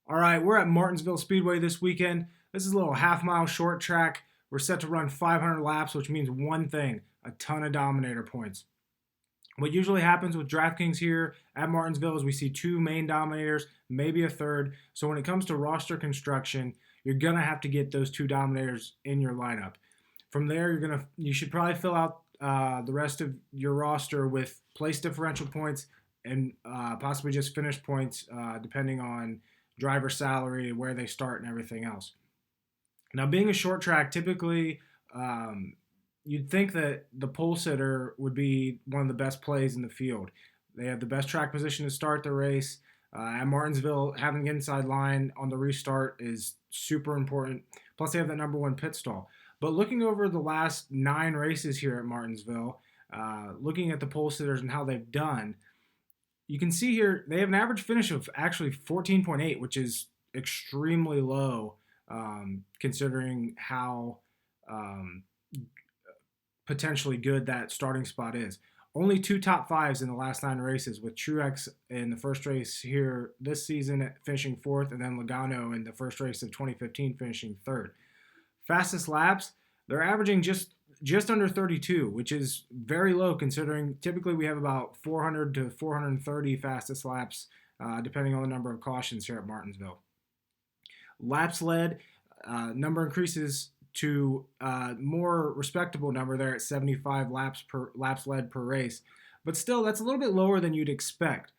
All right, we're at Martinsville Speedway this weekend. This is a little half-mile short track. We're set to run 500 laps, which means one thing, a ton of Dominator points. What usually happens with DraftKings here at Martinsville is we see two main Dominators, maybe a third. So when it comes to roster construction, you're going to have to get those two Dominators in your lineup. From there, you should probably fill out the rest of your roster with place differential points and possibly just finish points, depending on driver salary, where they start, and everything else. Now, being a short track, typically you'd think that the pole sitter would be one of the best plays in the field. They have the best track position to start the race. At Martinsville, having the inside line on the restart is super important. Plus, they have that number one pit stall. But looking over the last 9 races here at Martinsville, looking at the pole sitters and how they've done, you can see here they have an average finish of actually 14.8, which is extremely low considering how potentially good that starting spot is. Only 2 top 5s in the last 9 races, with Truex in the first race here this season finishing 4th, and then Logano in the first race of 2015 finishing 3rd. Fastest laps, they're averaging just under 32, which is very low considering typically we have about 400 to 430 fastest laps, depending on the number of cautions here at Martinsville. Laps led, number increases to a more respectable number there at 75 laps led per race, but still that's a little bit lower than you'd expect.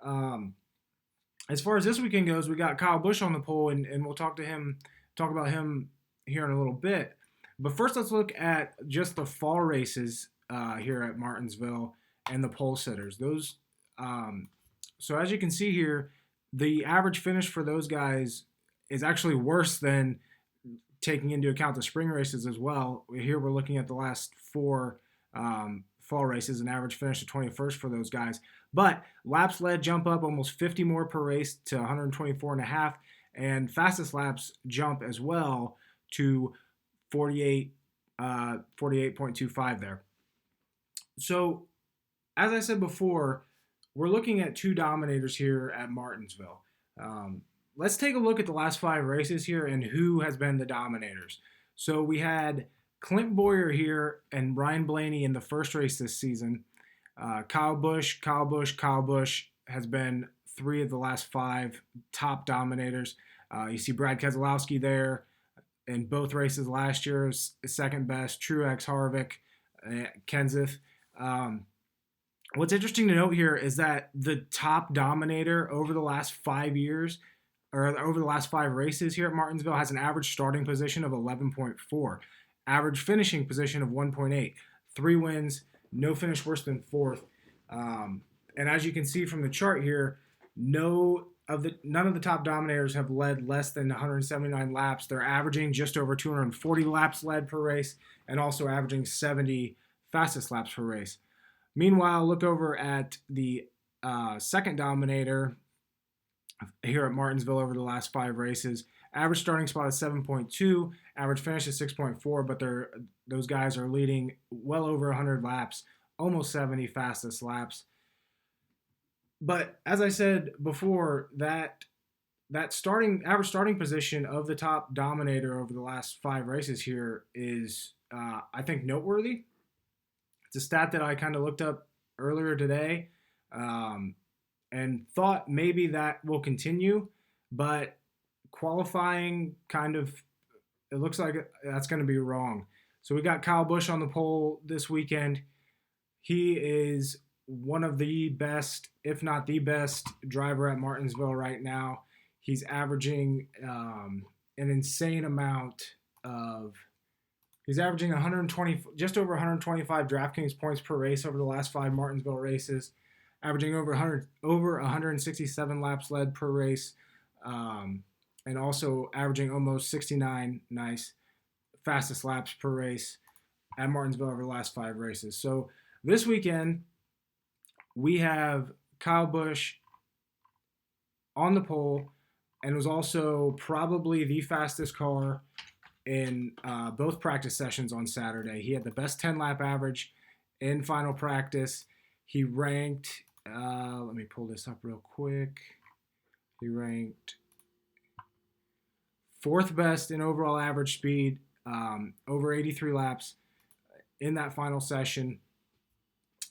As far as this weekend goes, we got Kyle Busch on the pole, and we'll talk about him here in a little bit. But first, let's look at just the fall races here at Martinsville and the pole sitters. So as you can see here, the average finish for those guys is actually worse than taking into account the spring races as well. Here we're looking at the last 4 fall races, an average finish of 21st for those guys. But laps led jump up almost 50 more per race to 124.5, and fastest laps jump as well to 48.25 there. So, as I said before, we're looking at 2 Dominators here at Martinsville. Let's take a look at the last 5 races here and who has been the Dominators. So we had Clint Bowyer here and Ryan Blaney in the first race this season. Kyle Busch has been 3 of the last 5 top Dominators. You see Brad Keselowski there in both races last year, second best. Truex, Harvick, Kenseth. What's interesting to note here is that the top Dominator over the last 5 years, or over the last 5 races here at Martinsville, has an average starting position of 11.4, average finishing position of 1.8, 3 wins, no finish worse than 4th. And as you can see from the chart here, none of the top Dominators have led less than 179 laps. They're averaging just over 240 laps led per race, and also averaging 70 fastest laps per race. Meanwhile, look over at the second Dominator here at Martinsville over the last 5 races. Average starting spot is 7.2, average finish is 6.4, but those guys are leading well over 100 laps, almost 70 fastest laps. But as I said before, that average starting position of the top Dominator over the last 5 races here is, I think, noteworthy. It's a stat that I kind of looked up earlier today, and thought maybe that will continue, but qualifying it looks like that's going to be wrong. So we got Kyle Busch on the pole this weekend. He is one of the best, if not the best, driver at Martinsville right now. He's averaging an insane amount of. He's averaging just over 125 DraftKings points per race over the last 5 Martinsville races, averaging over 167 laps led per race, and also averaging almost 69 fastest laps per race at Martinsville over the last 5 races. So this weekend, we have Kyle Busch on the pole, and was also probably the fastest car in both practice sessions on Saturday. He had the best 10-lap average in final practice. He ranked, let me pull this up real quick. He ranked fourth best in overall average speed, over 83 laps in that final session.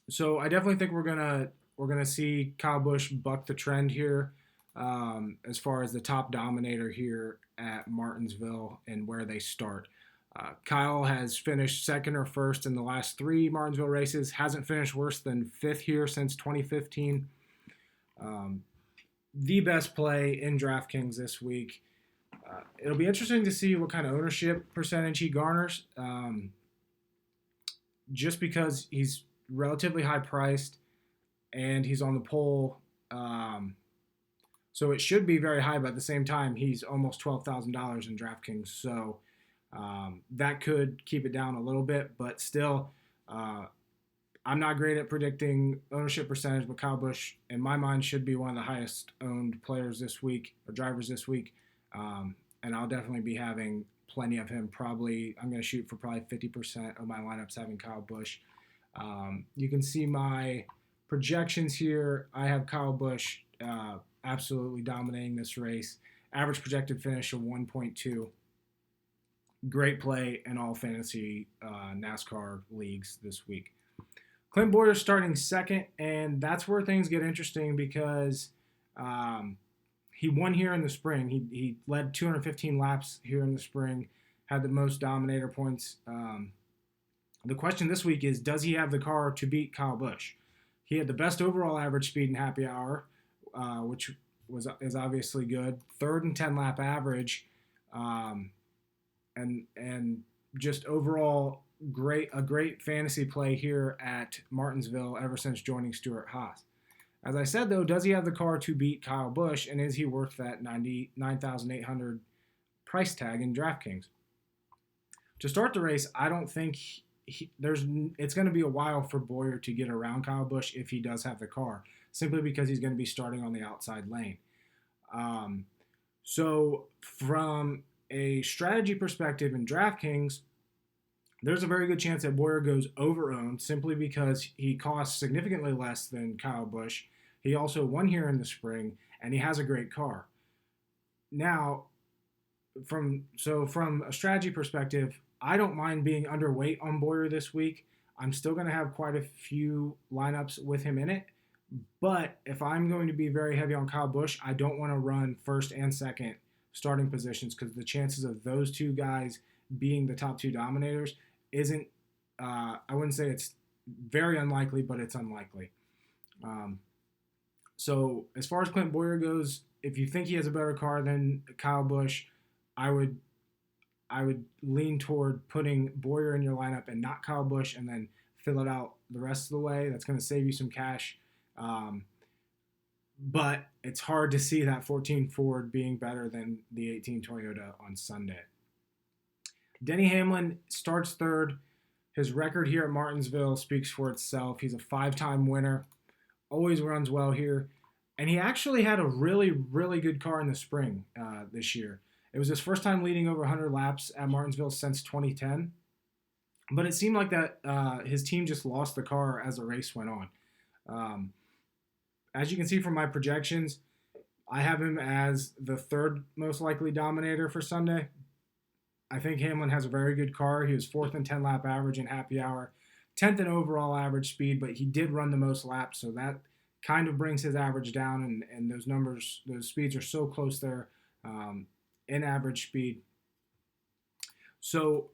So I definitely think we're gonna see Kyle Busch buck the trend here, as far as the top dominator here at Martinsville and where they start. Kyle has finished second or first in the last three Martinsville races. Hasn't finished worse than fifth here since 2015. The best play in DraftKings this week. It'll be interesting to see what kind of ownership percentage he garners, just because he's relatively high priced and he's on the pole. So it should be very high, but at the same time, he's almost $12,000 in DraftKings. So that could keep it down a little bit, but still, I'm not great at predicting ownership percentage, but Kyle Busch, in my mind, should be one of the highest owned players this week, or drivers this week. And I'll definitely be having plenty of him. Probably, I'm going to shoot for probably 50% of my lineups having Kyle Busch. You can see my projections here. I have Kyle Busch absolutely dominating this race. Average projected finish of 1.2. Great play in all fantasy NASCAR leagues this week. Clint Bowyer starting second, and that's where things get interesting because he won here in the spring. He led 215 laps here in the spring, had the most dominator points. The question this week is, does he have the car to beat Kyle Busch? He had the best overall average speed in happy hour, which is obviously good. Third and 10 lap average, and just overall a great fantasy play here at Martinsville ever since joining Stewart-Haas. As I said, though, does he have the car to beat Kyle Busch, and is he worth that $99,800 price tag in DraftKings? To start the race, I don't think it's going to be a while for Bowyer to get around Kyle Busch if he does have the car, simply because he's going to be starting on the outside lane. So from a strategy perspective in DraftKings, there's a very good chance that Bowyer goes over-owned simply because he costs significantly less than Kyle Busch. He also won here in the spring, and he has a great car. Now, from a strategy perspective, I don't mind being underweight on Bowyer this week. I'm still going to have quite a few lineups with him in it. But if I'm going to be very heavy on Kyle Busch, I don't want to run first and second starting positions because the chances of those two guys being the top two dominators isn't, I wouldn't say it's very unlikely, but it's unlikely. So as far as Clint Bowyer goes, if you think he has a better car than Kyle Busch, I would lean toward putting Bowyer in your lineup and not Kyle Busch, and then fill it out the rest of the way. That's going to save you some cash. But it's hard to see that 14 Ford being better than the 18 Toyota on Sunday. Denny Hamlin starts third. His record here at Martinsville speaks for itself. He's a 5-time winner, always runs well here. And he actually had a really, really good car in the spring this year. It was his first time leading over 100 laps at Martinsville since 2010. But it seemed like that his team just lost the car as the race went on. As you can see from my projections, I have him as the third most likely dominator for Sunday. I think Hamlin has a very good car. He was fourth in 10 lap average in happy hour, 10th in overall average speed, but he did run the most laps, so that kind of brings his average down, and those numbers, those speeds are so close there in average speed. So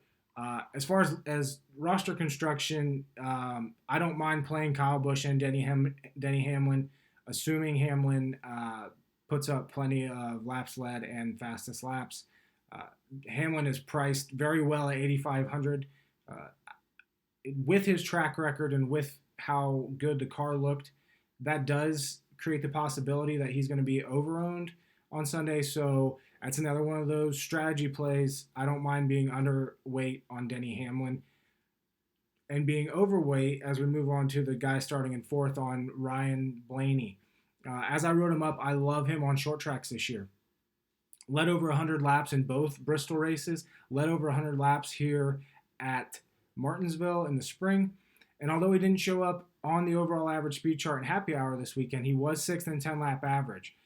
as far as roster construction, I don't mind playing Kyle Busch and Denny Hamlin, assuming Hamlin puts up plenty of laps led and fastest laps. Hamlin is priced very well at $8,500. With his track record and with how good the car looked, that does create the possibility that he's going to be over-owned on Sunday. So that's another one of those strategy plays. I don't mind being underweight on Denny Hamlin and being overweight as we move on to the guy starting in fourth on Ryan Blaney. As I wrote him up, I love him on short tracks this year. Led over 100 laps in both Bristol races, led over 100 laps here at Martinsville in the spring. And although he didn't show up on the overall average speed chart in happy hour this weekend, he was 6th in 10 lap average.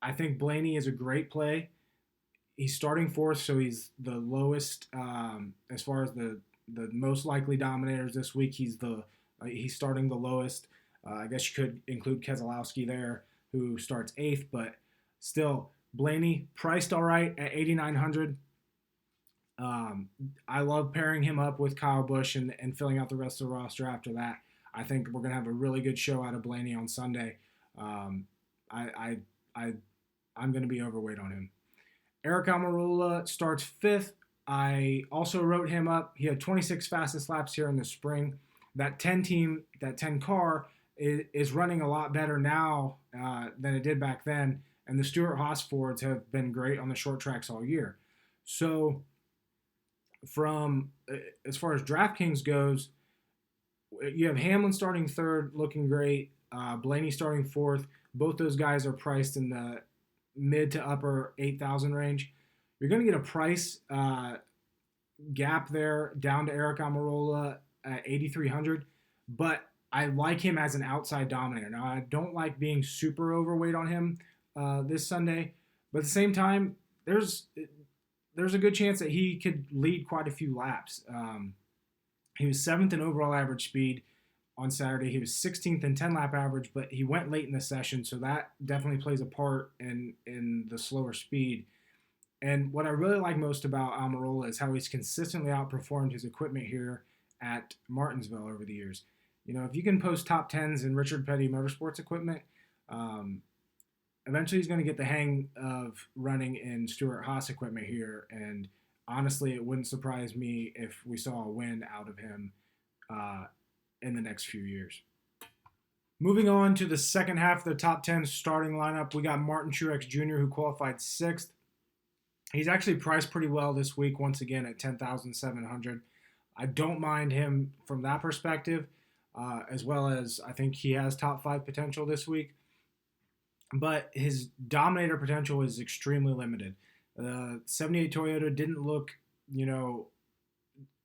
I think Blaney is a great play. He's starting fourth, so he's the lowest as far as the most likely dominators this week. He's starting the lowest. I guess you could include Keselowski there, who starts eighth, but still Blaney priced all right at 8,900. I love pairing him up with Kyle Busch and filling out the rest of the roster after that. I think we're gonna have a really good show out of Blaney on Sunday. Um, I, I I'm gonna be overweight on him. Eric Almirola starts fifth. I also wrote him up. He had 26 fastest laps here in the spring. That 10 car is running a lot better now than it did back then. And the Stewart-Haas Fords have been great on the short tracks all year. So, from as far as DraftKings goes, you have Hamlin starting third, looking great. Blaney starting fourth. Both those guys are priced in the mid to upper 8,000 range. You're going to get a price gap there down to Eric Almirola at 8,300, but I like him as an outside dominator. Now, I don't like being super overweight on him this Sunday, but at the same time, there's a good chance that he could lead quite a few laps. He was 7th in overall average speed on Saturday. He was 16th in 10-lap average, but he went late in the session, so that definitely plays a part in the slower speed. And what I really like most about Almirola is how he's consistently outperformed his equipment here at Martinsville over the years. You know, if you can post top 10s in Richard Petty Motorsports equipment, eventually he's going to get the hang of running in Stewart-Haas equipment here. And honestly, it wouldn't surprise me if we saw a win out of him in the next few years. Moving on to the second half of the top 10 starting lineup, we got Martin Truex Jr., who qualified 6th. He's actually priced pretty well this week, once again at 10,700. I don't mind him from that perspective, as well as I think he has top 5 potential this week. But his dominator potential is extremely limited. 78 Toyota didn't look,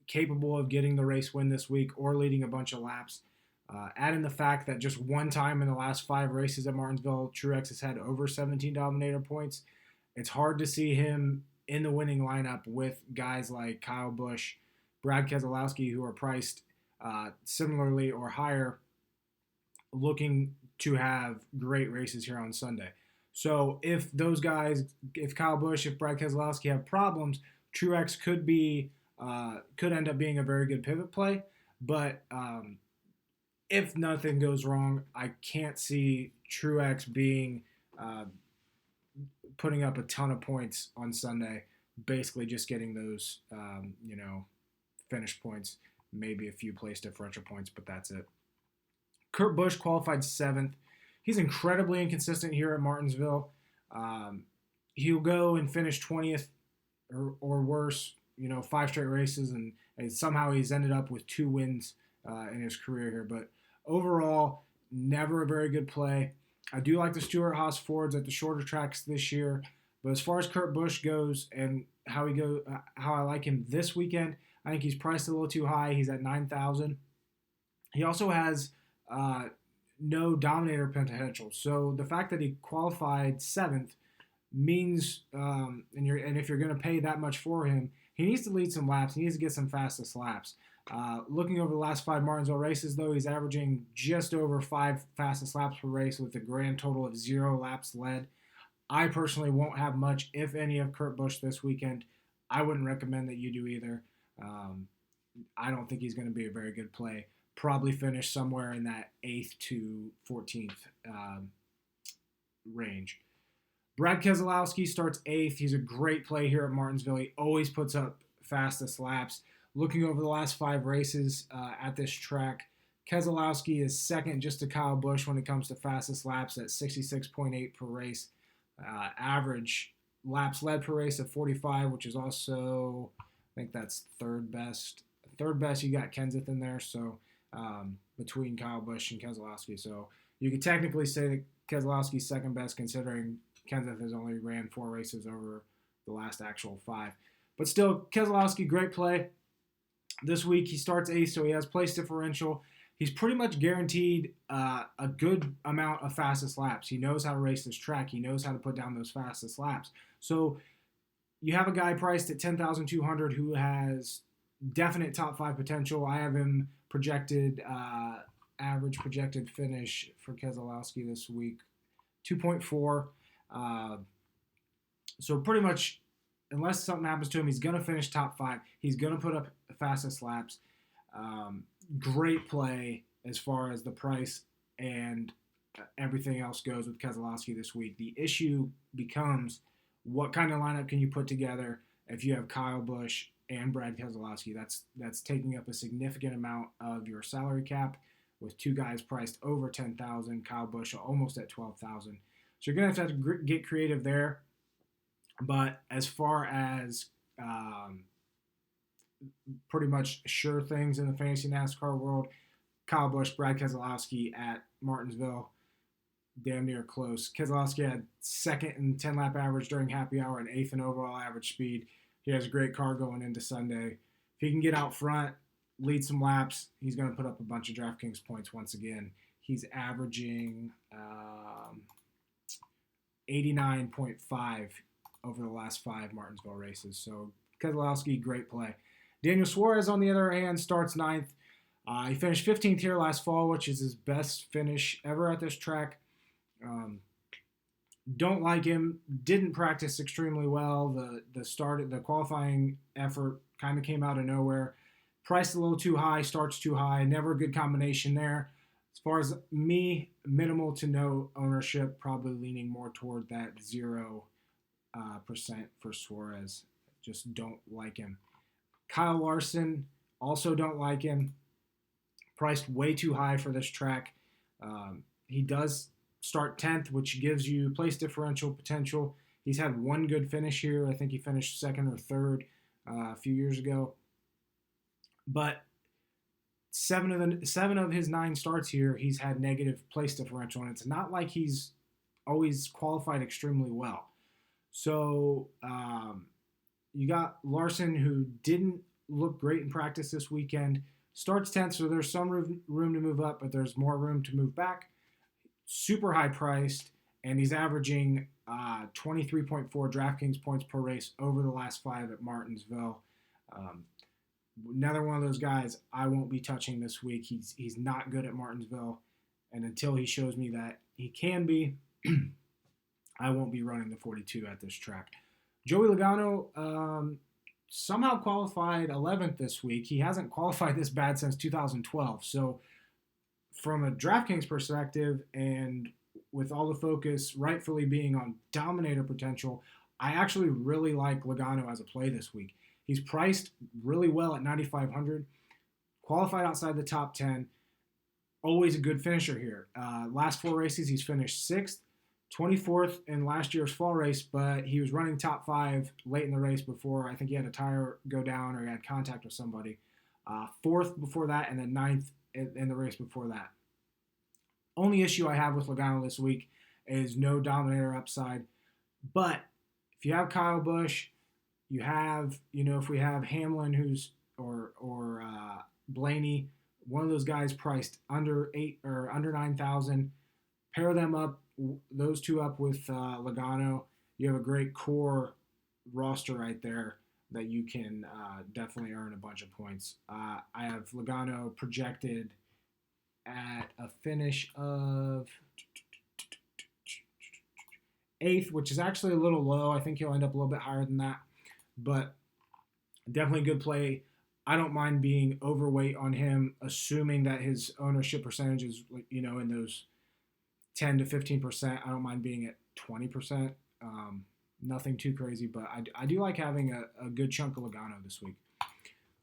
capable of getting the race win this week or leading a bunch of laps. Add in the fact that just one time in the last 5 races at Martinsville, Truex has had over 17 dominator points. It's hard to see him in the winning lineup with guys like Kyle Busch, Brad Keselowski, who are priced similarly or higher, looking to have great races here on Sunday. So if those guys, if Kyle Busch, if Brad Keselowski have problems, Truex could end up being a very good pivot play. But if nothing goes wrong, I can't see Truex being putting up a ton of points on Sunday, basically just getting those, finish points, maybe a few place differential points, but that's it. Kurt Busch qualified 7th. He's incredibly inconsistent here at Martinsville. He'll go and finish 20th or worse, 5 straight races, and somehow he's ended up with 2 wins in his career here. But overall, never a very good play. I do like the Stewart-Haas Fords at the shorter tracks this year, but as far as Kurt Busch goes and how I like him this weekend, I think he's priced a little too high. He's at 9,000. He also has no dominator potential. So the fact that he qualified 7th means, and if you're going to pay that much for him, he needs to lead some laps. He needs to get some fastest laps. Looking over the last 5 Martinsville races, though, he's averaging just over 5 fastest laps per race with a grand total of 0 laps led. I personally won't have much, if any, of Kurt Busch this weekend. I wouldn't recommend that you do either. I don't think he's going to be a very good play. Probably finish somewhere in that 8th to 14th range. Brad Keselowski starts 8th. He's a great play here at Martinsville. He always puts up fastest laps. Looking over the last 5 races at this track, Keselowski is second just to Kyle Busch when it comes to fastest laps at 66.8 per race. Average laps led per race of 45, which is also, I think that's third best. Third best, you got Kenseth in there, so between Kyle Busch and Keselowski. So you could technically say that Keselowski's second best, considering Kenseth has only ran 4 races over the last actual 5. But still, Keselowski, great play. This week he starts 8th, so he has place differential. he's pretty much guaranteed a good amount of fastest laps. He knows how to race this track. He knows how to put down those fastest laps. So you have a guy priced at 10,200 who has definite top 5 potential. I have him projected average projected finish for Keselowski this week 2.4. So pretty much, unless something happens to him, he's going to finish top 5. He's going to put up the fastest laps. Great play as far as the price and everything else goes with Keselowski this week. The issue becomes, what kind of lineup can you put together if you have Kyle Busch and Brad Keselowski? That's taking up a significant amount of your salary cap, with two guys priced over 10,000, Kyle Busch almost at 12,000. So you're going to have to get creative there. But as far as pretty much sure things in the fantasy NASCAR world, Kyle Busch, Brad Keselowski at Martinsville, damn near close. Keselowski had second in 10-lap average during happy hour and eighth in overall average speed. He has a great car going into Sunday. If he can get out front, lead some laps, he's going to put up a bunch of DraftKings points once again. He's averaging 89.5 over the last 5 Martinsville races. So Keselowski, great play. Daniel Suarez, on the other hand, starts 9th. He finished 15th here last fall, which is his best finish ever at this track. Don't like him. Didn't practice extremely well. The qualifying effort kind of came out of nowhere. Priced a little too high, starts too high. Never a good combination there. As far as me, minimal to no ownership, probably leaning more toward that 0% for Suarez. Just don't like him. Kyle Larson, also don't like him. Priced way too high for this track. He does start 10th, which gives you place differential potential. He's had one good finish here. I think he finished second or third a few years ago. But seven of his 9 starts here, he's had negative place differential, and it's not like he's always qualified extremely well. So you got Larson, who didn't look great in practice this weekend. Starts 10th, so there's some room to move up, but there's more room to move back. Super high priced, and he's averaging 23.4 DraftKings points per race over the last 5 at Martinsville. Another one of those guys I won't be touching this week. He's not good at Martinsville, and until he shows me that he can be, I won't be running the 42 at this track. Joey Logano somehow qualified 11th this week. He hasn't qualified this bad since 2012. So from a DraftKings perspective, and with all the focus rightfully being on dominator potential, I actually really like Logano as a play this week. He's priced really well at 9,500, qualified outside the top 10, always a good finisher here. Last 4 races, he's finished 6th, 24th in last year's fall race, but he was running top 5 late in the race before. I think he had a tire go down or he had contact with somebody. 4th before that, and then 9th in the race before that. Only issue I have with Logano this week is no dominator upside. But if you have Kyle Busch, you have, if we have Hamlin or Blaney, one of those guys priced under 8 or under 9,000, pair them up, those two up with Logano, you have a great core roster right there that you can definitely earn a bunch of points. I have Logano projected at a finish of 8th, which is actually a little low. I think he'll end up a little bit higher than that, but definitely a good play. I don't mind being overweight on him, assuming that his ownership percentage is, in those 10 to 15%. I don't mind being at 20%. Nothing too crazy, but I do like having a good chunk of Logano this week.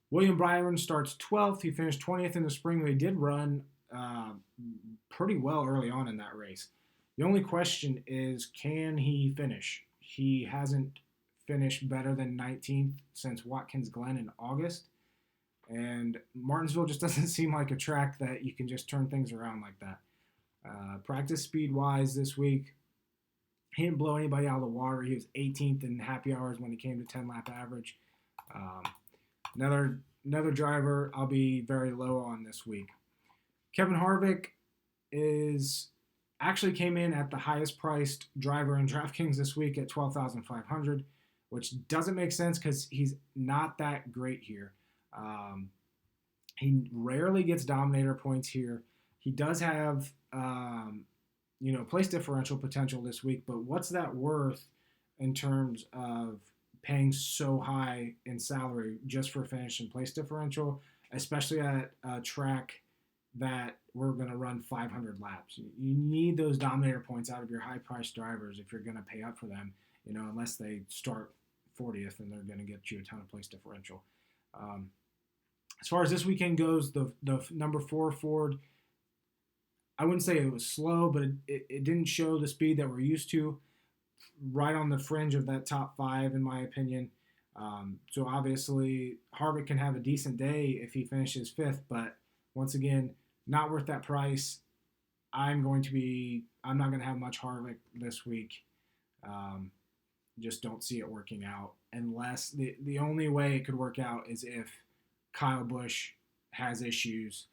William Byron starts 12th. He finished 20th in the spring. He did run pretty well early on in that race. The only question is, can he finish? He hasn't finished better than 19th since Watkins Glen in August. And Martinsville just doesn't seem like a track that you can just turn things around like that. Practice speed-wise this week, he didn't blow anybody out of the water. He was 18th in happy hours when it came to 10-lap average. Another driver I'll be very low on this week. Kevin Harvick is actually came in at the highest priced driver in DraftKings this week at 12,500, which doesn't make sense because he's not that great here. He rarely gets dominator points here. He does have, place differential potential this week, but what's that worth in terms of paying so high in salary just for finish and place differential, especially at a track that we're going to run 500 laps. You need those dominator points out of your high-priced drivers if you're going to pay up for them, unless they start 40th and they're going to get you a ton of place differential. As far as this weekend goes, the number 4 Ford, I wouldn't say it was slow, but it didn't show the speed that we're used to. Right on the fringe of that top 5, in my opinion. So obviously, Harvick can have a decent day if he finishes 5th, but once again, not worth that price. I'm not going to have much Harvick this week. Just don't see it working out unless the only way it could work out is if Kyle Busch has issues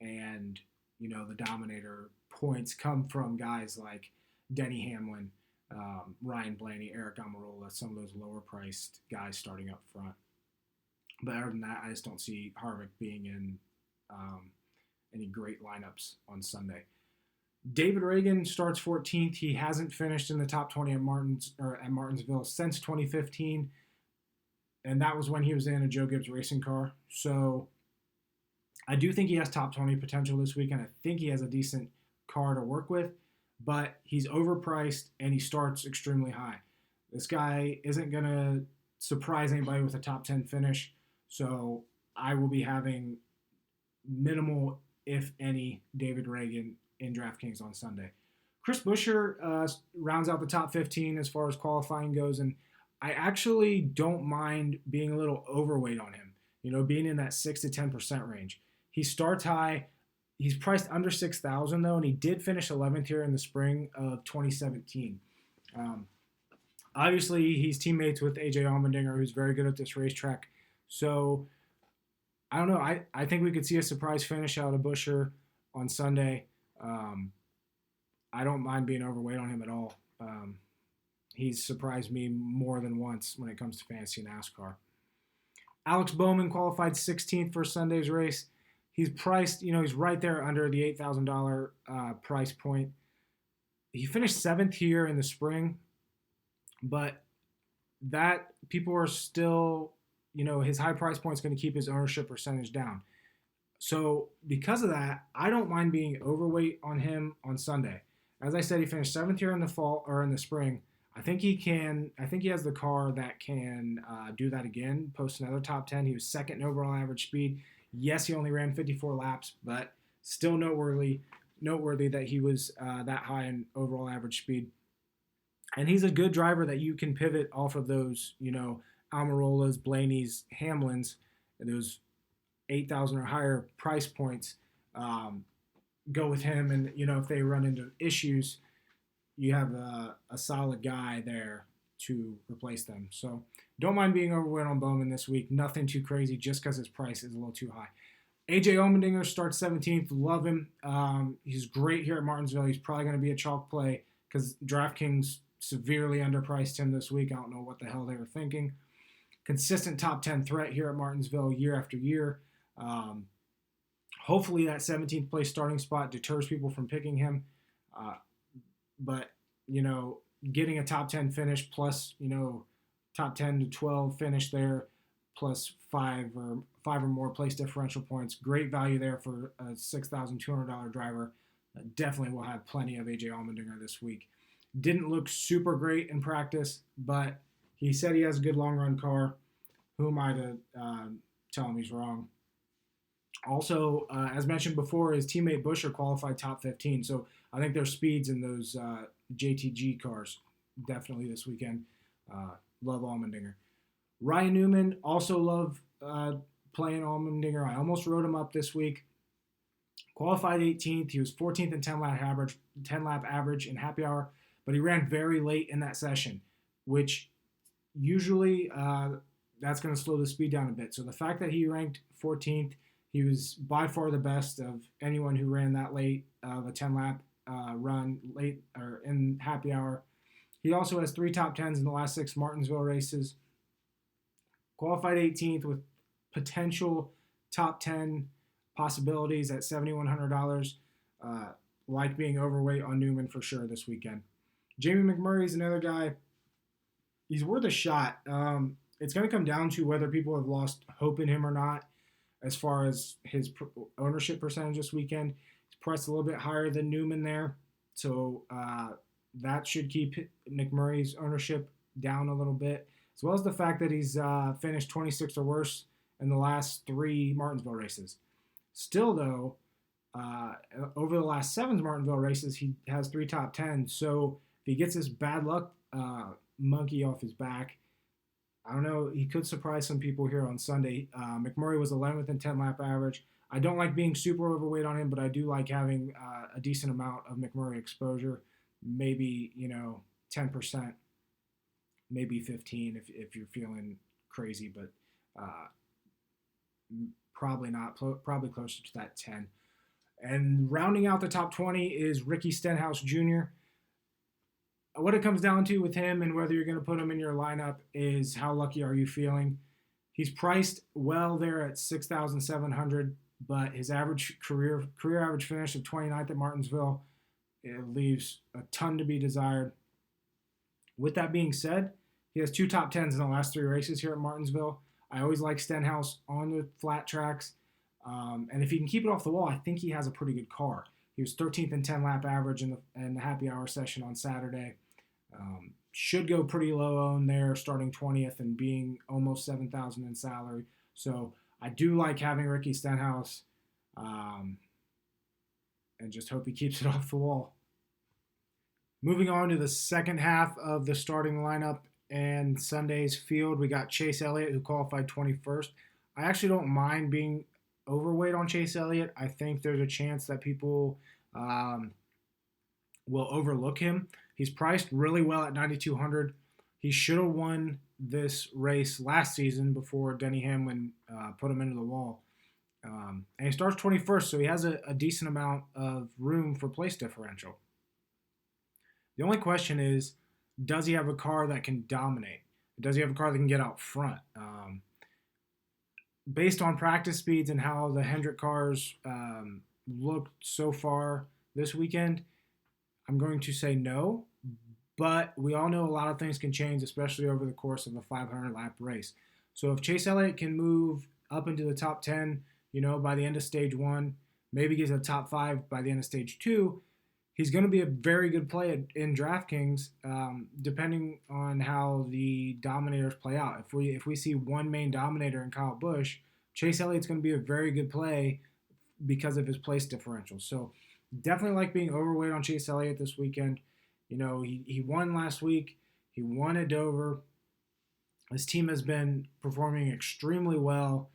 and, the dominator points come from guys like Denny Hamlin, Ryan Blaney, Eric Almirola, some of those lower priced guys starting up front. But other than that, I just don't see Harvick being in any great lineups on Sunday. David Ragan starts 14th. He hasn't finished in the top 20 at Martinsville since 2015, and that was when he was in a Joe Gibbs racing car. So I do think he has top 20 potential this week, and I think he has a decent car to work with, but he's overpriced and he starts extremely high. This guy isn't going to surprise anybody with a top 10 finish, so I will be having minimal, if any, David Ragan in DraftKings on Sunday. Chris Buescher rounds out the top 15 as far as qualifying goes, and I actually don't mind being a little overweight on him, being in that 6 to 10% range. He starts high. He's priced under 6,000 though, and he did finish 11th here in the spring of 2017. Obviously, he's teammates with AJ Allmendinger, who's very good at this racetrack. So I don't know. I think we could see a surprise finish out of Buescher on Sunday. I don't mind being overweight on him at all. He's surprised me more than once when it comes to fantasy NASCAR. Alex Bowman qualified 16th for Sunday's race. He's priced, he's right there under the $8,000 price point. He finished 7th here in the spring, but that people are still, his high price point is going to keep his ownership percentage down. So because of that, I don't mind being overweight on him on Sunday. As I said, he finished 7th here in the fall or in the spring. I think he has the car that can do that again, post another top 10. He was 2nd in overall average speed. Yes, he only ran 54 laps, but still noteworthy that he was that high in overall average speed. And he's a good driver that you can pivot off of those, Almirolas, Blaney's, Hamlins, those 8,000 or higher price points. Go with him, and if they run into issues, you have a solid guy there to replace them. So don't mind being overweight on Bowman this week. Nothing too crazy, just because his price is a little too high. AJ Allmendinger starts 17th. Love him. He's great here at Martinsville. He's probably going to be a chalk play because DraftKings severely underpriced him this week. I don't know what the hell they were thinking. Consistent top 10 threat here at Martinsville year after year. Hopefully that 17th place starting spot deters people from picking him. But, getting a top 10 finish plus, top 10 to 12 finish there plus five or more place differential points. Great value there for a $6,200 driver. Definitely will have plenty of AJ Allmendinger this week. Didn't look super great in practice, but he said he has a good long run car. Who am I to tell him he's wrong? Also, as mentioned before, his teammate Buescher qualified top 15. So I think there's speeds in those JTG cars definitely this weekend. Love Allmendinger. Ryan Newman, also love playing Allmendinger. I almost wrote him up this week. Qualified 18th. He was 14th in 10-lap average in happy hour, but he ran very late in that session, which usually that's going to slow the speed down a bit. So the fact that he ranked 14th, He was by far the best of anyone who ran that late of a 10-lap run late or in happy hour. He also has 3 top 10s in the last 6 Martinsville races. Qualified 18th with potential top 10 possibilities at $7,100. Like being overweight on Newman for sure this weekend. Jamie McMurray is another guy. He's worth a shot. It's going to come down to whether people have lost hope in him or not as far as his ownership percentage this weekend. He's priced a little bit higher than Newman there. So that should keep McMurray's ownership down a little bit, as well as the fact that he's finished 26th or worse in the last 3 Martinsville races. Still, though, over the last 7 Martinsville races, he has 3 top 10s. So if he gets this bad luck monkey off his back, I don't know, he could surprise some people here on Sunday. McMurray was 11th in 10-lap average. I don't like being super overweight on him, but I do like having a decent amount of McMurray exposure. Maybe, 10%, maybe 15 if you're feeling crazy, but probably not, probably closer to that 10. And rounding out the top 20 is Ricky Stenhouse Jr. What it comes down to with him and whether you're going to put him in your lineup is how lucky are you feeling. He's priced well there at $6,700, but his average career average finish of 29th at Martinsville, it leaves a ton to be desired. With that being said, he has 2 top 10s in the last 3 races here at Martinsville. I always like Stenhouse on the flat tracks. And if he can keep it off the wall, I think he has a pretty good car. He was 13th in 10-lap average in the happy hour session on Saturday. Should go pretty low owned there, starting 20th and being almost $7,000 in salary. So I do like having Ricky Stenhouse, and just hope he keeps it off the wall. Moving on to the second half of the starting lineup and Sunday's field, we got Chase Elliott, who qualified 21st. I actually don't mind being overweight on Chase Elliott. I think there's a chance that people will overlook him. He's priced really well at $9,200. He should have won this race last season before Denny Hamlin put him into the wall. And he starts 21st, so he has a decent amount of room for place differential. The only question is, does he have a car that can dominate? Does he have a car that can get out front? Based on practice speeds and how the Hendrick cars looked so far this weekend, I'm going to say no, but we all know a lot of things can change, especially over the course of a 500-lap race. So if Chase Elliott can move up into the top 10, by the end of stage 1, maybe gets a top 5 by the end of stage 2, he's going to be a very good play in DraftKings, depending on how the dominators play out. If we see one main dominator in Kyle Busch, Chase Elliott's going to be a very good play because of his place differential. So definitely like being overweight on Chase Elliott this weekend. He won last week. He won at Dover. His team has been performing extremely well.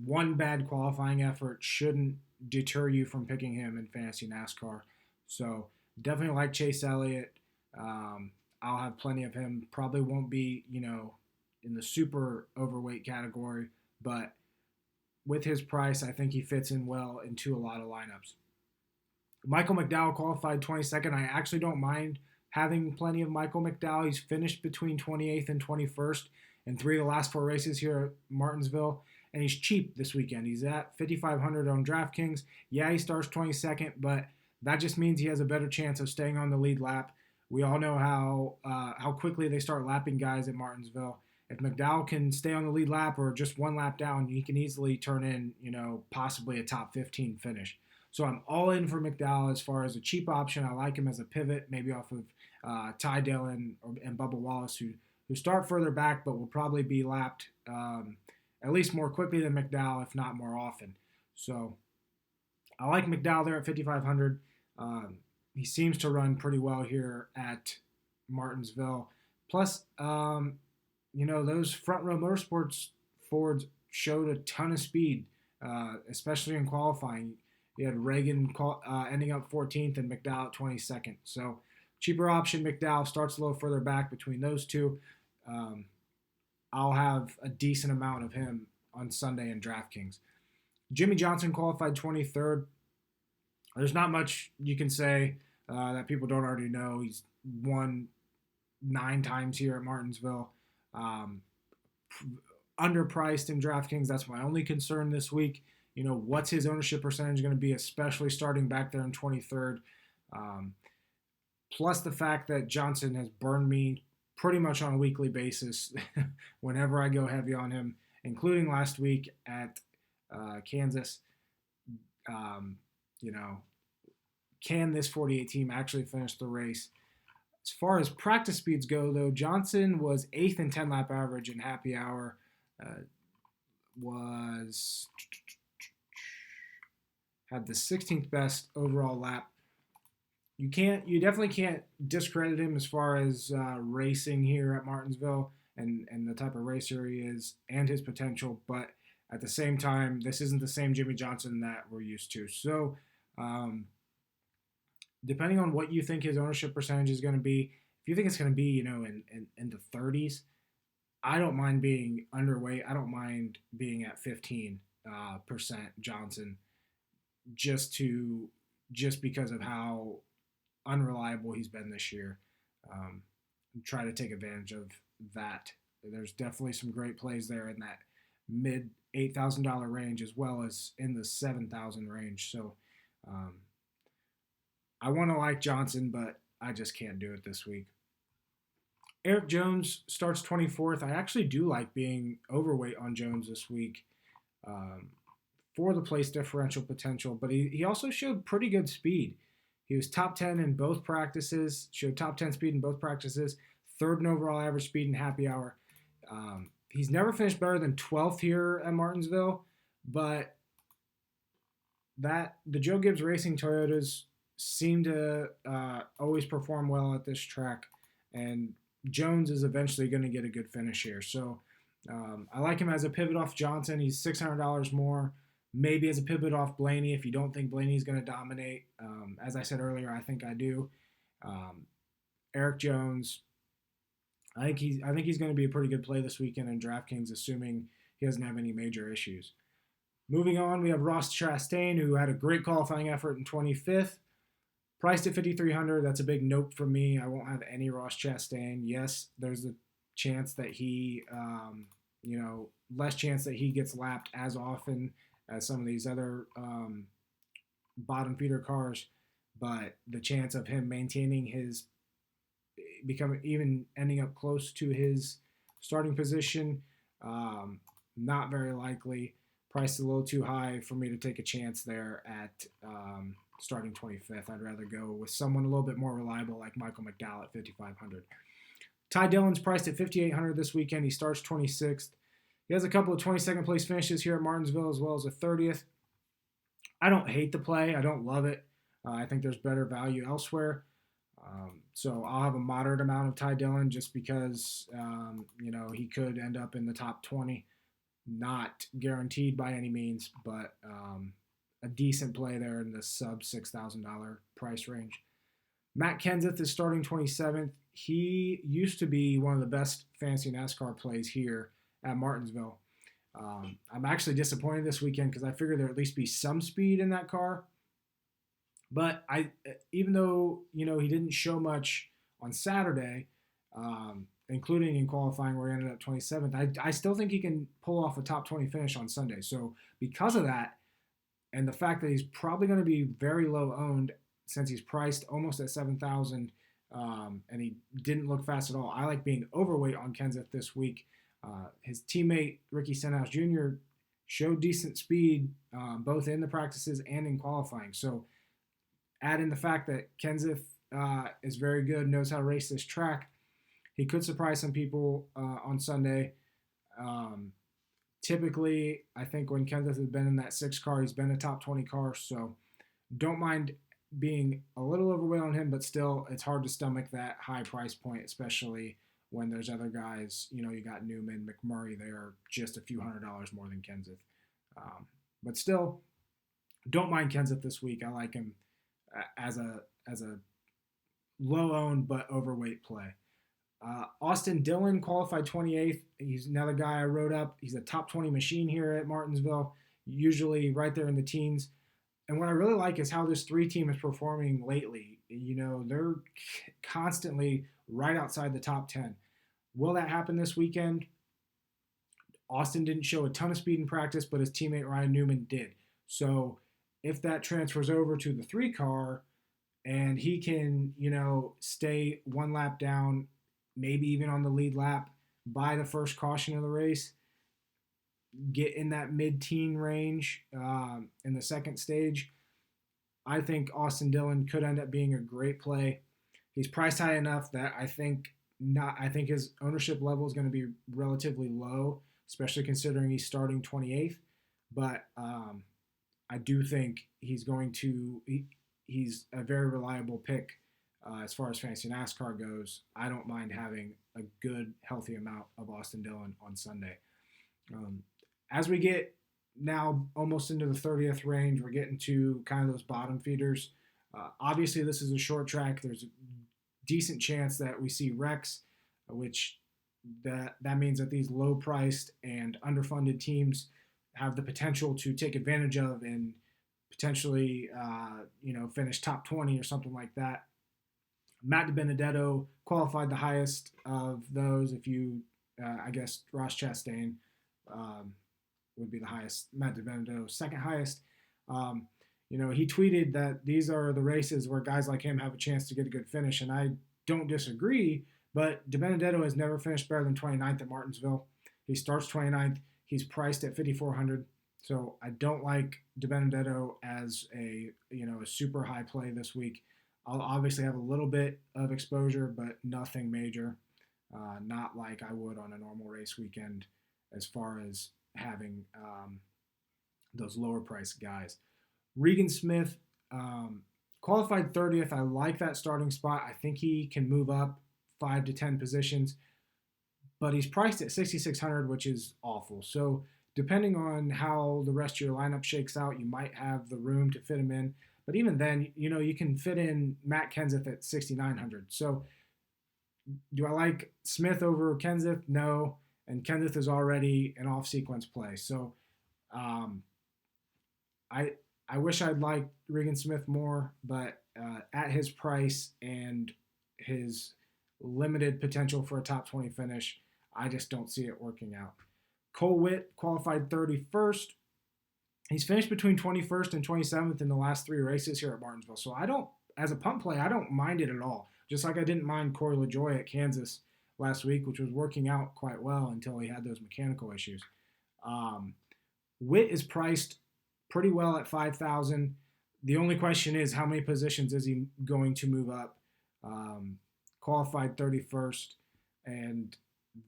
One bad qualifying effort shouldn't deter you from picking him in Fantasy NASCAR. So definitely like Chase Elliott. I'll have plenty of him. Probably won't be, in the super overweight category, but with his price, I think he fits in well into a lot of lineups. Michael McDowell qualified 22nd. I actually don't mind having plenty of Michael McDowell. He's finished between 28th and 21st in 3 of the last 4 races here at Martinsville, and he's cheap this weekend. He's at $5,500 on DraftKings. Yeah, he starts 22nd, but that just means he has a better chance of staying on the lead lap. We all know how quickly they start lapping guys at Martinsville. If McDowell can stay on the lead lap or just 1 lap down, he can easily turn in, possibly a top 15 finish. So I'm all in for McDowell as far as a cheap option. I like him as a pivot, maybe off of Ty Dillon and Bubba Wallace, who start further back but will probably be lapped at least more quickly than McDowell, if not more often. So I like McDowell there at $5,500. He seems to run pretty well here at Martinsville. Plus, those front row motorsports Fords showed a ton of speed, especially in qualifying. You had Reagan ending up 14th and McDowell at 22nd. So cheaper option, McDowell starts a little further back between those two. I'll have a decent amount of him on Sunday in DraftKings. Jimmy Johnson qualified 23rd. There's not much you can say that people don't already know. He's won 9 times here at Martinsville. Um, Underpriced in DraftKings. That's my only concern this week. What's his ownership percentage going to be, especially starting back there in 23rd? Um, Plus the fact that Johnson has burned me pretty much on a weekly basis whenever I go heavy on him, including last week at Kansas. Um, you know, can this 48 team actually finish the race? As far as practice speeds go, though, Johnson was 8th in 10 lap average in happy hour. Was had the 16th best overall lap. You definitely can't discredit him as far as racing here at Martinsville and the type of racer he is and his potential. But at the same time, this isn't the same Jimmy Johnson that we're used to. So, depending on what you think his ownership percentage is going to be, if you think it's going to be, in the 30s, I don't mind being underweight. I don't mind being at 15% Johnson, just because of how unreliable he's been this year. Try to take advantage of that. There's definitely some great plays there in that mid $8,000 range as well as in the 7,000 range. So I want to like Johnson, but I just can't do it this week. Eric Jones starts 24th. I actually do like being overweight on Jones this week for the place differential potential, but he also showed pretty good speed. He was top 10 in both practices, showed top 10 speed in both practices, 3rd in overall average speed in happy hour. He's never finished better than 12th here at Martinsville, but the Joe Gibbs Racing Toyotas seem to always perform well at this track, and Jones is eventually going to get a good finish here. So I like him as a pivot off Johnson. He's $600 more. Maybe as a pivot off Blaney if you don't think Blaney's going to dominate. As I said earlier, I think I do. Eric Jones, I think he's going to be a pretty good play this weekend in DraftKings, assuming he doesn't have any major issues. Moving on, we have Ross Chastain, who had a great qualifying effort in 25th. Priced at $5,300. That's a big nope from me. I won't have any Ross Chastain. Yes, there's a chance that he, less chance that he gets lapped as often as some of these other bottom feeder cars, but the chance of him maintaining his, even ending up close to his starting position, not very likely. Priced a little too high for me to take a chance there at starting 25th. I'd rather go with someone a little bit more reliable like Michael McDowell at $5,500. Ty Dillon's priced at $5,800 this weekend. He starts 26th. He has a couple of 22nd place finishes here at Martinsville as well as a 30th. I don't hate the play. I don't love it. I think there's better value elsewhere. So I'll have a moderate amount of Ty Dillon just because, he could end up in the top 20. Not guaranteed by any means, but a decent play there in the sub $6,000 price range. Matt Kenseth is starting 27th. He used to be one of the best fantasy NASCAR plays here at Martinsville. I'm actually disappointed this weekend because I figured there'd at least be some speed in that car. But even though he didn't show much on Saturday, including in qualifying where he ended up 27th, I still think he can pull off a top 20 finish on Sunday. So because of that, and the fact that he's probably going to be very low owned since he's priced almost at 7,000, and he didn't look fast at all, I like being overweight on Kenseth this week. His teammate Ricky Stenhouse Jr. showed decent speed both in the practices and in qualifying. So add in the fact that Kenseth is very good, knows how to race this track. He could surprise some people on Sunday. Typically, I think when Kenseth has been in that 6 car, he's been a top 20 car. So don't mind being a little overweight on him, but still, it's hard to stomach that high price point, especially when there's other guys. You got Newman, McMurray there, just a few $100s more than Kenseth. But still, don't mind Kenseth this week. I like him as a low-owned but overweight play. Austin Dillon qualified 28th. He's another guy I wrote up. He's a top 20 machine here at Martinsville. usually right there in the teens. And what I really like is how this 3 team is performing lately. They're constantly right outside the top 10. Will that happen this weekend? Austin didn't show a ton of speed in practice, but his teammate Ryan Newman did. So if that transfers over to the 3 car and he can, stay one lap down, maybe even on the lead lap by the first caution of the race, get in that mid-teen range in the second stage, I think Austin Dillon could end up being a great play. He's priced high enough that I think his ownership level is going to be relatively low, especially considering he's starting 28th. But I do think he's a very reliable pick as far as fantasy NASCAR goes. I don't mind having a good, healthy amount of Austin Dillon on Sunday. As we get now almost into the 30th range, we're getting to kind of those bottom feeders. Obviously, this is a short track. There's a decent chance that we see wrecks, which that means that these low-priced and underfunded teams have the potential to take advantage of and potentially, finish top 20 or something like that. Matt DiBenedetto qualified the highest of those. If you, I guess Ross Chastain would be the highest. Matt DiBenedetto second highest. He tweeted that these are the races where guys like him have a chance to get a good finish, and I don't disagree. But DiBenedetto has never finished better than 29th at Martinsville. He starts 29th. He's priced at 5,400. So I don't like DiBenedetto as a super high play this week. I'll obviously have a little bit of exposure, but nothing major. Not like I would on a normal race weekend as far as having those lower priced guys. Regan Smith qualified 30th. I like that starting spot. I think he can move up 5 to 10 positions, but he's priced at 6,600, which is awful. So depending on how the rest of your lineup shakes out, you might have the room to fit him in. But even then, you can fit in Matt Kenseth at 6,900. So do I like Smith over Kenseth? No. And Kenseth is already an off-sequence play. So I wish I'd liked Regan Smith more, but at his price and his limited potential for a top 20 finish, I just don't see it working out. Cole Witt qualified 31st. He's finished between 21st and 27th in the last 3 races here at Martinsville. So as a punt play, I don't mind it at all. Just like I didn't mind Corey LaJoie at Kansas last week, which was working out quite well until he had those mechanical issues. Witt is priced pretty well at 5,000. The only question is how many positions is he going to move up? Qualified 31st, and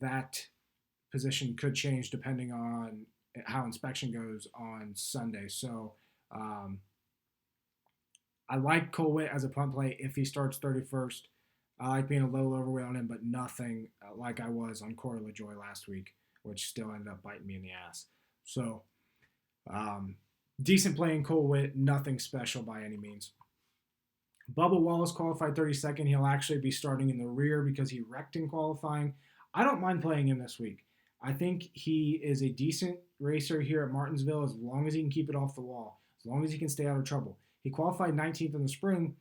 that position could change depending on how inspection goes on Sunday. So I like Cole Witt as a punt play if he starts 31st. I like being a little overweight on him, but nothing like I was on Corey LaJoie last week, which still ended up biting me in the ass. So decent play in Cole Witt, nothing special by any means. Bubba Wallace qualified 32nd. He'll actually be starting in the rear because he wrecked in qualifying. I don't mind playing him this week. I think he is a decent racer here at Martinsville as long as he can keep it off the wall, as long as he can stay out of trouble. He qualified 19th in the spring,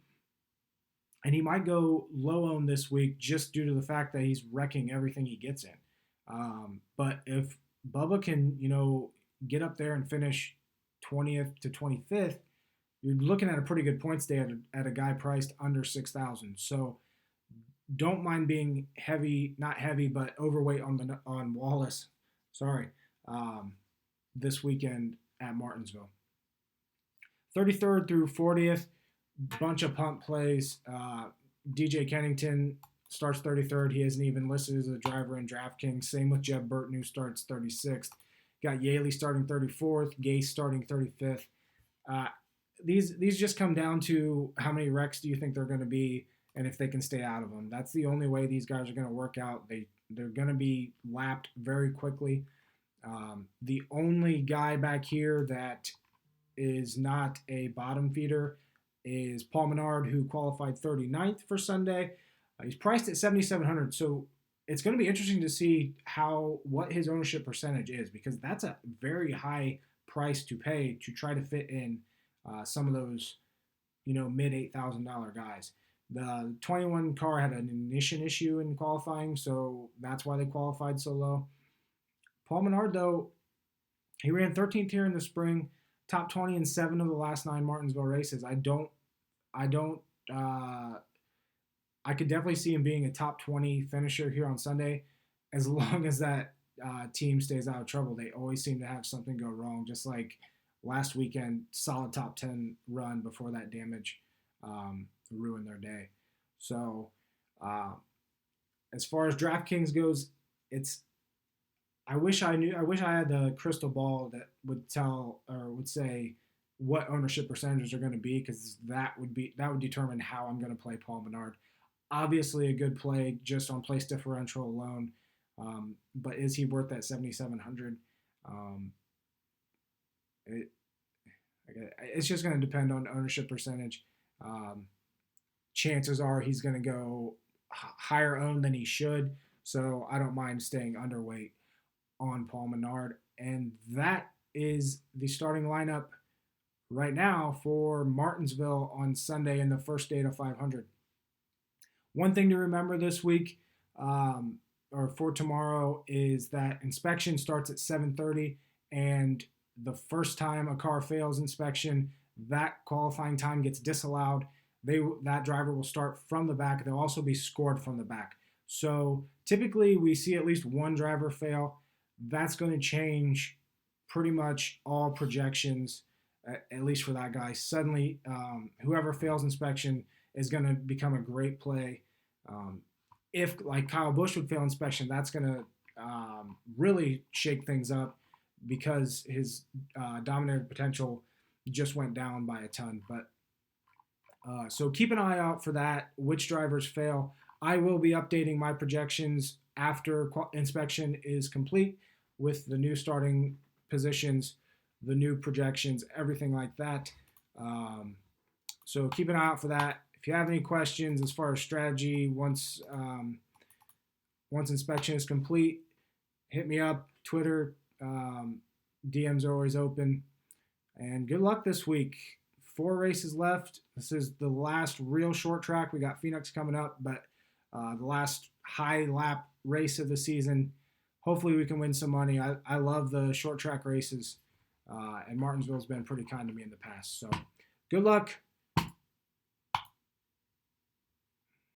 and he might go low-owned this week just due to the fact that he's wrecking everything he gets in. But if Bubba can, get up there and finish 20th to 25th, you're looking at a pretty good points day at a guy priced under 6,000. So don't mind being heavy, not heavy, but overweight on Wallace. This weekend at Martinsville. 33rd through 40th, bunch of punt plays. DJ Kennington starts 33rd. He isn't even listed as a driver in DraftKings. Same with Jeb Burton, who starts 36th. Got Yaley starting 34th. Gase starting 35th. These just come down to how many wrecks do you think they're going to be and if they can stay out of them. That's the only way these guys are going to work out. They're going to be lapped very quickly. The only guy back here that is not a bottom feeder is Paul Menard, who qualified 39th for Sunday. He's priced at 7,700, so it's going to be interesting to see what his ownership percentage is, because that's a very high price to pay to try to fit in some of those, mid $8,000 guys. The 21 car had an ignition issue in qualifying, so that's why they qualified so low. Paul Menard, though, he ran 13th here in the spring, top 20 in 7 of the last 9 Martinsville races. I could definitely see him being a top 20 finisher here on Sunday, as long as that team stays out of trouble. They always seem to have something go wrong, just like last weekend, solid top 10 run before that damage ruined their day. So as far as DraftKings goes, I wish I had the crystal ball that would tell or would say what ownership percentages are going to be, because that would determine how I'm going to play Paul Menard. Obviously a good play just on place differential alone, but is he worth that 7,700? It's just going to depend on ownership percentage. Chances are he's going to go higher owned than he should, so I don't mind staying underweight on Paul Menard. And that is the starting lineup right now for Martinsville on Sunday in the first day of 500. One thing to remember this week, or for tomorrow, is that inspection starts at 7:30, and the first time a car fails inspection, that qualifying time gets disallowed. That driver will start from the back. They'll also be scored from the back. So typically we see at least one driver fail. That's going to change pretty much all projections, at least for that guy. Suddenly, whoever fails inspection is going to become a great play. If, like Kyle Busch would fail inspection, that's going to really shake things up, because his dominator potential just went down by a ton. But so keep an eye out for that, which drivers fail. I will be updating my projections after inspection is complete with the new starting positions, the new projections, everything like that. So keep an eye out for that. If you have any questions as far as strategy, once inspection is complete, hit me up. Twitter, DMs are always open. And good luck this week. 4 races left. This is the last real short track. We got Phoenix coming up, but the last high lap race of the season. Hopefully we can win some money. I love the short track races, and Martinsville's been pretty kind to me in the past. So good luck.